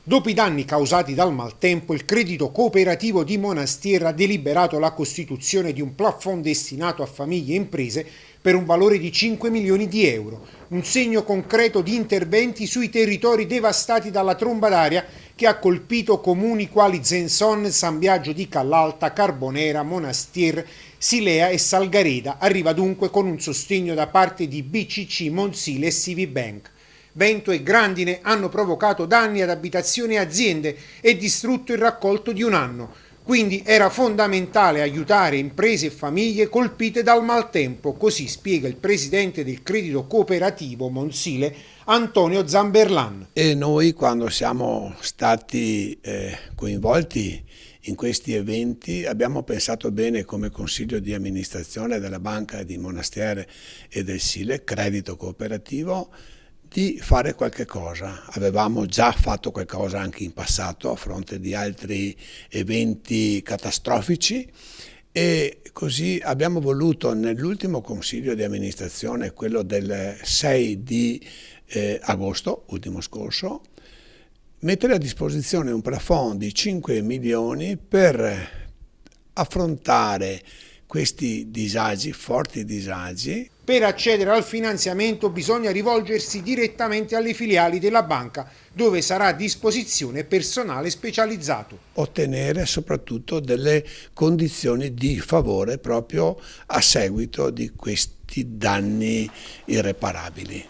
Dopo i danni causati dal maltempo, il credito cooperativo di Monastir ha deliberato la costituzione di un plafond destinato a famiglie e imprese per un valore di 5 milioni di euro, un segno concreto di interventi sui territori devastati dalla tromba d'aria che ha colpito comuni quali Zenzon, San Biagio di Callalta, Carbonera, Monastir, Silea e Salgareda. Arriva dunque con un sostegno da parte di BCC, Monsile e Civibank. Vento e grandine hanno provocato danni ad abitazioni e aziende e distrutto il raccolto di un anno. Quindi era fondamentale aiutare imprese e famiglie colpite dal maltempo, così spiega il presidente del credito cooperativo Monsile, Antonio Zamberlan. E noi, quando siamo stati coinvolti in questi eventi, abbiamo pensato bene come consiglio di amministrazione della Banca di Monastir e del Sile, credito cooperativo, di fare qualche cosa. Avevamo già fatto qualcosa anche in passato a fronte di altri eventi catastrofici e così abbiamo voluto nell'ultimo consiglio di amministrazione, quello del 6 di agosto, ultimo scorso, mettere a disposizione un plafond di 5 milioni per affrontare questi disagi, forti disagi. Per accedere al finanziamento bisogna rivolgersi direttamente alle filiali della banca, dove sarà a disposizione personale specializzato. Ottenere soprattutto delle condizioni di favore proprio a seguito di questi danni irreparabili.